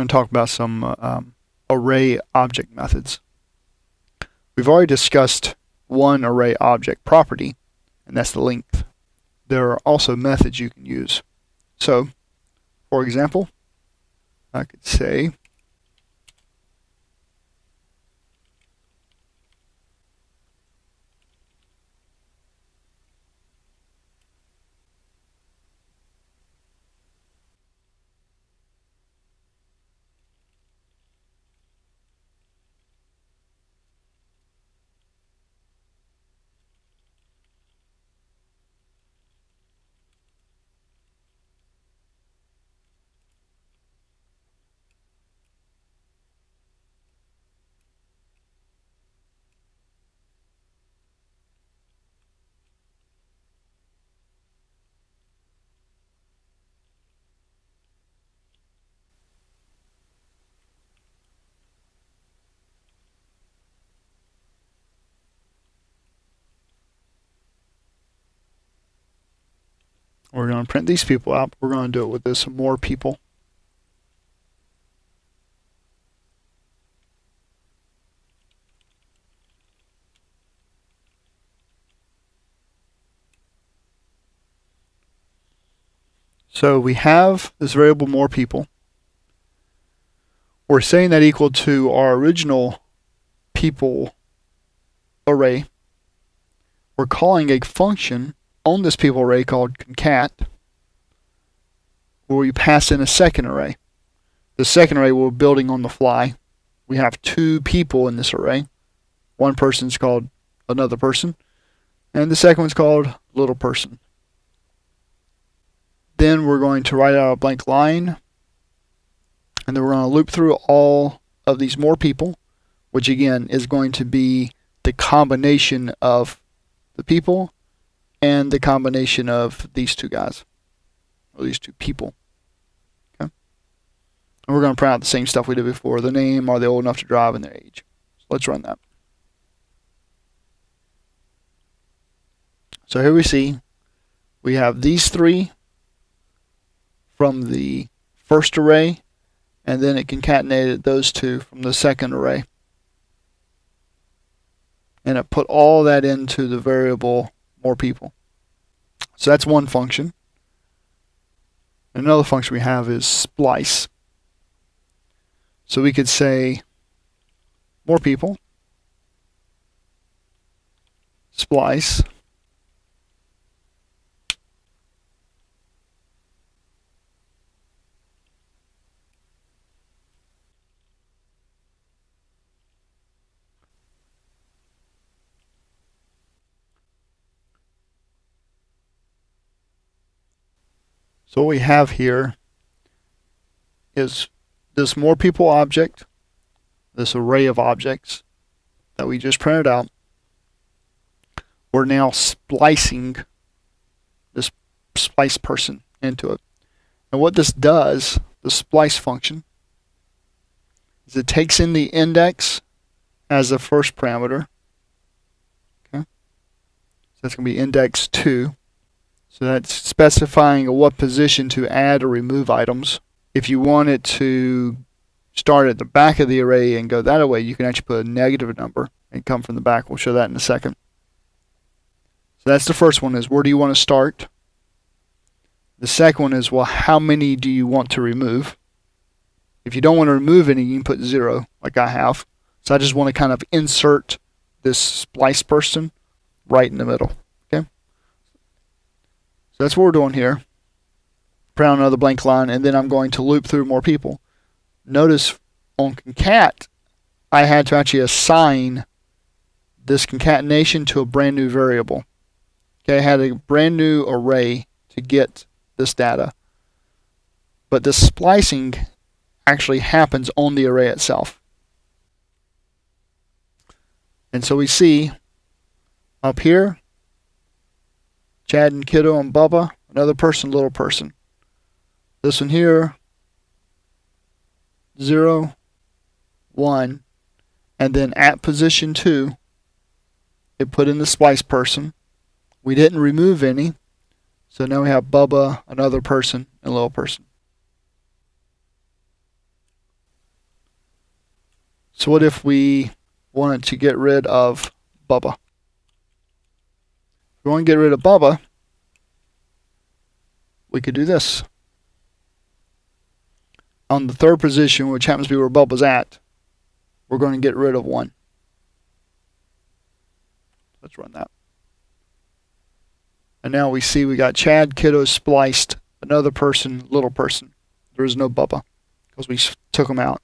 going to talk about some array object methods. We've already discussed one array object property, and that's the length. There are also methods you can use. So, for example, I could say we're going to print these people out. We're going to do it with this more people. So we have this variable more people. We're setting that equal to our original people array. We're calling a function on this people array called concat, where we pass in a second array. The second array we're building on the fly. We have two people in this array. One person's called another person, and the second one's called little person. Then we're going to write out a blank line, and then we're going to loop through all of these more people, which again is going to be the combination of the people and the combination of these two guys, or these two people. Okay? And we're going to print out the same stuff we did before: the name, are they old enough to drive, and their age. So let's run that. So here we see we have these three from the first array, and then it concatenated those two from the second array. And it put all that into the variable more people. So that's one function. Another function we have is splice. So we could say more people, splice, so what we have here is this more people object, this array of objects that we just printed out. We're now splicing this splice person into it. And what this does, the splice function, is it takes in the index as the first parameter. Okay? So that's going to be index 2. So that's specifying at what position to add or remove items. If you want it to start at the back of the array and go that way, you can actually put a negative number and come from the back. We'll show that in a second. So that's the first one, is where do you want to start? The second one is, well, how many do you want to remove? If you don't want to remove any, you can put 0, like I have. So I just want to kind of insert this splice person right in the middle. So that's what we're doing here. Print out another blank line, and then I'm going to loop through more people. Notice on concat, I had to actually assign this concatenation to a brand new variable. Okay, I had a brand new array to get this data. But the splicing actually happens on the array itself. And so we see up here, Chad and Kiddo and Bubba, another person, little person. This one here, 0, 1, and then at position 2, it put in the splice person. We didn't remove any, so now we have Bubba, another person, and little person. So what if we wanted to get rid of Bubba? If we want to get rid of Bubba, we could do this. On the third position, which happens to be where Bubba's at, we're going to get rid of 1. Let's run that. And now we see we got Chad, Kiddo, Spliced, another person, little person. There is no Bubba because we took them out.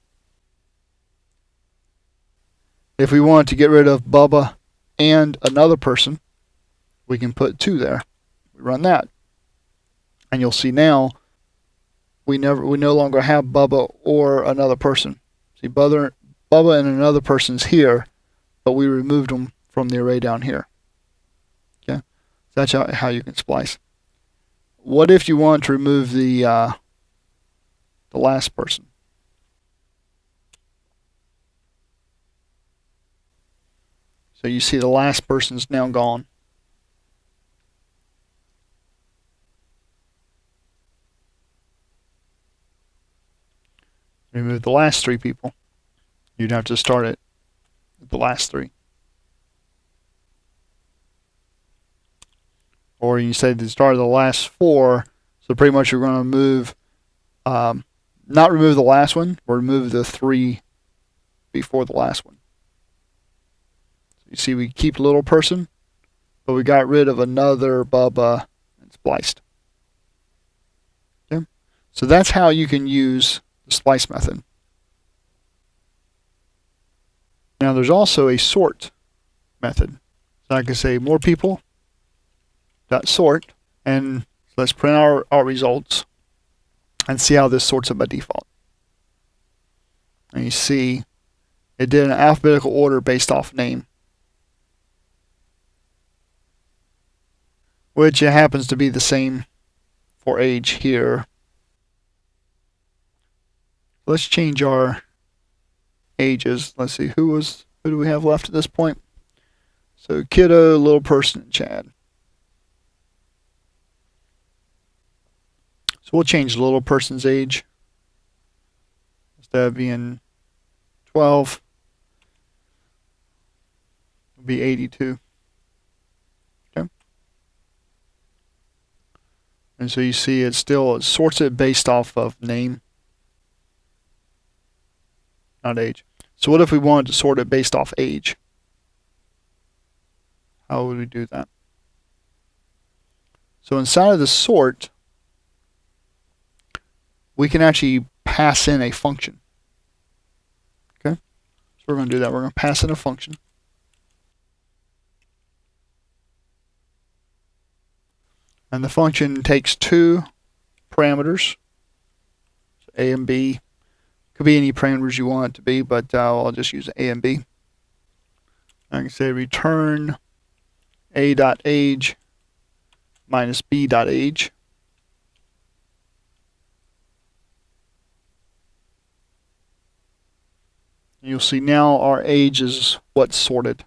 If we want to get rid of Bubba and another person, we can put 2 there. We run that. And you'll see now we no longer have Bubba or another person. See, Bubba and another person's here, but we removed them from the array down here. Okay, so that's how you can splice. What if you want to remove the last person? So you see the last person's now gone. Remove the last 3 people. You'd have to start it with the last 3. Or you say the start of the last 4. So pretty much you're going to move, not remove the last one, or remove the 3 before the last one. So you see we keep little person, but we got rid of another Bubba and spliced. Okay? So that's how you can use the splice method. Now there's also a sort method. So I can say more people dot sort, and let's print our results and see how this sorts it by default. And you see it did an alphabetical order based off name, which it happens to be the same for age here. Let's change our ages. Let's see, who do we have left at this point? So Kiddo, little person, and Chad. So we'll change the little person's age. Instead of being 12, it'll be 82. Okay. And so you see it sorts it based off of name, not age. So what if we wanted to sort it based off age? How would we do that? So inside of the sort, we can actually pass in a function. Okay? So we're going to do that. We're going to pass in a function. And the function takes 2 parameters, so A and B. Could be any parameters you want it to be, but I'll just use A and B. I can say return A.age minus B.age. You'll see now our age is what's sorted.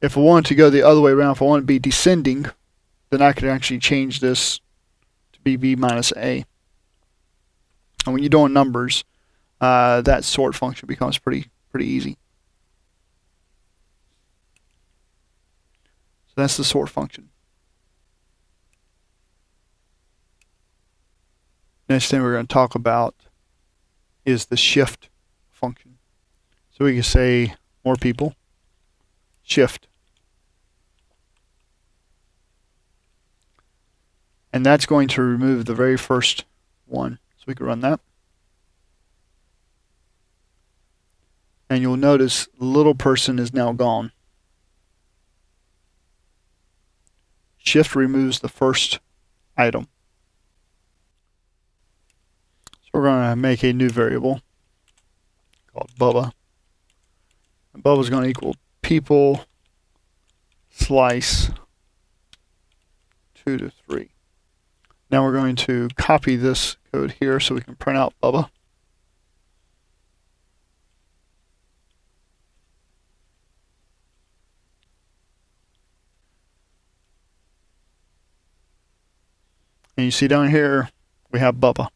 If I wanted to go the other way around, if I want to be descending, then I could actually change this to be B minus A. And when you're doing numbers, that sort function becomes pretty easy. So that's the sort function. Next thing we're going to talk about is the shift function. So we can say more people, shift. And that's going to remove the very first one. So we can run that. And you'll notice the little person is now gone. Shift removes the first item. So we're going to make a new variable called Bubba. And Bubba is going to equal people slice 2 to 3. Now we're going to copy this code here so we can print out Bubba. And you see down here we have Bubba.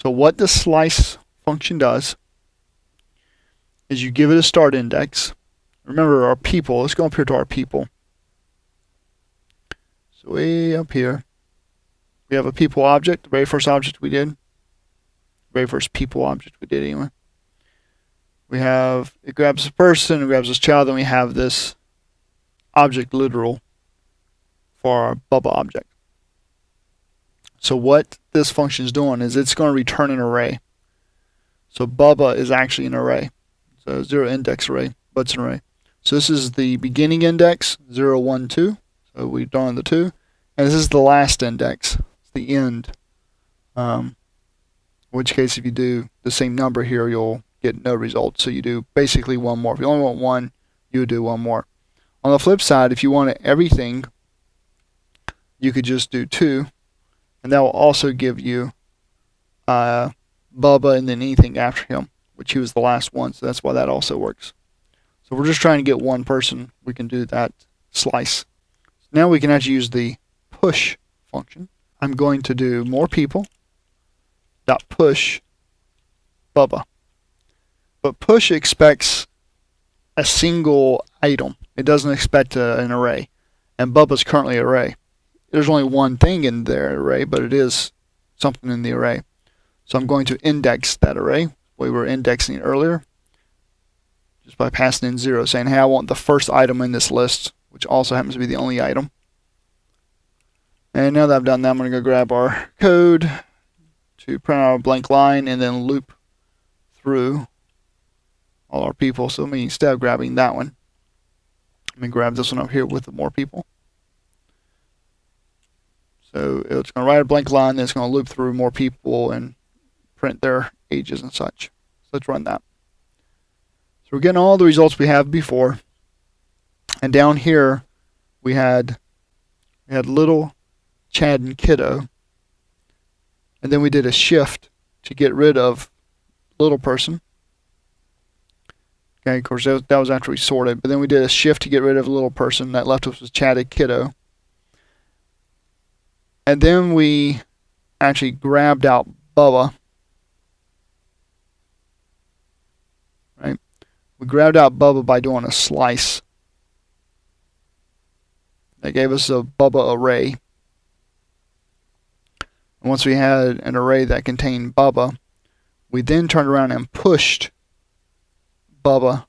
So what the slice function does is you give it a start index. Remember our people, let's go up here to our people. So way up here, we have a people object, the very first object we did. Very first people object we did anyway. We have, it grabs a person, it grabs this child, then we have this object literal for our Bubba object. So what this function is doing is it's going to return an array. So Bubba is actually an array. So 0 index array, but it's an array. So this is the beginning index, 0, 1, 2. So we've done the 2. And this is the last index, it's the end. In which case if you do the same number here, you'll get no result. So you do basically one more. If you only want one, you would do one more. On the flip side, if you wanted everything, you could just do 2. And that will also give you Bubba and then anything after him, which he was the last one. So that's why that also works. So if we're just trying to get one person, we can do that slice. Now we can actually use the push function. I'm going to do more people dot push Bubba. But push expects a single item. It doesn't expect an array. And Bubba's currently an array. There's only one thing in their array, but it is something in the array. So I'm going to index that array, the way we were indexing it earlier, just by passing in 0, saying, hey, I want the first item in this list, which also happens to be the only item. And now that I've done that, I'm going to go grab our code to print out a blank line and then loop through all our people. So let me, instead of grabbing that one, let me grab this one up here with the more people. So it's going to write a blank line, then it's going to loop through more people and print their ages and such. So let's run that. So we're getting all the results we have before. And down here we had little, Chad, and kiddo. And then we did a shift to get rid of little person. Okay, of course that was after we sorted. But then we did a shift to get rid of little person. That left us with Chad and kiddo. And then we actually grabbed out Bubba. Right? We grabbed out Bubba by doing a slice. That gave us a Bubba array. And once we had an array that contained Bubba, we then turned around and pushed Bubba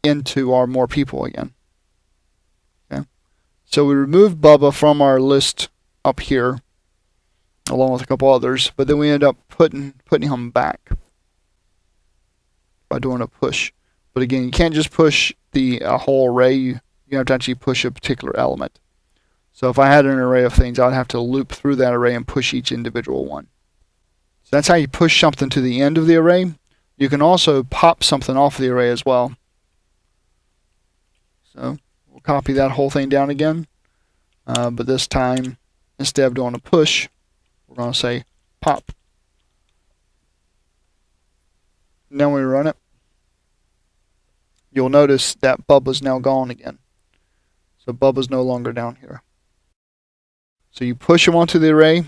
into our more people again. Okay? So we removed Bubba from our list up here, along with a couple others, but then we end up putting him back by doing a push. But again, you can't just push the whole array. You have to actually push a particular element. So if I had an array of things, I would have to loop through that array and push each individual one. So that's how you push something to the end of the array. You can also pop something off the array as well. So we'll copy that whole thing down again, but this time, instead of doing a push, we're going to say pop. And then when we run it, you'll notice that Bubba's now gone again. So Bubba's no longer down here. So you push them onto the array,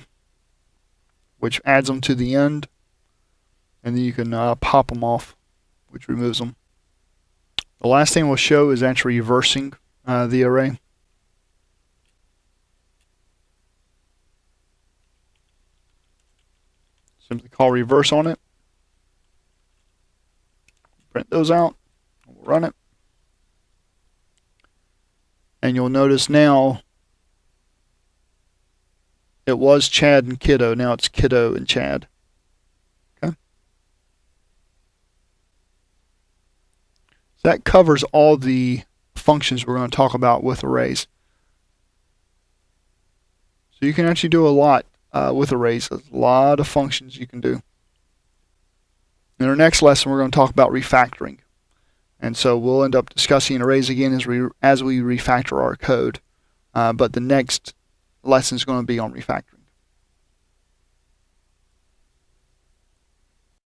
which adds them to the end, and then you can pop them off, which removes them. The last thing we'll show is actually reversing the array. Simply call reverse on it. Print those out. We'll run it. And you'll notice now it was Chad and kiddo. Now it's kiddo and Chad. Okay. So that covers all the functions we're going to talk about with arrays. So you can actually do a lot with arrays. There's a lot of functions you can do. In our next lesson, we're going to talk about refactoring. And so we'll end up discussing arrays again as we refactor our code. But the next lesson is going to be on refactoring.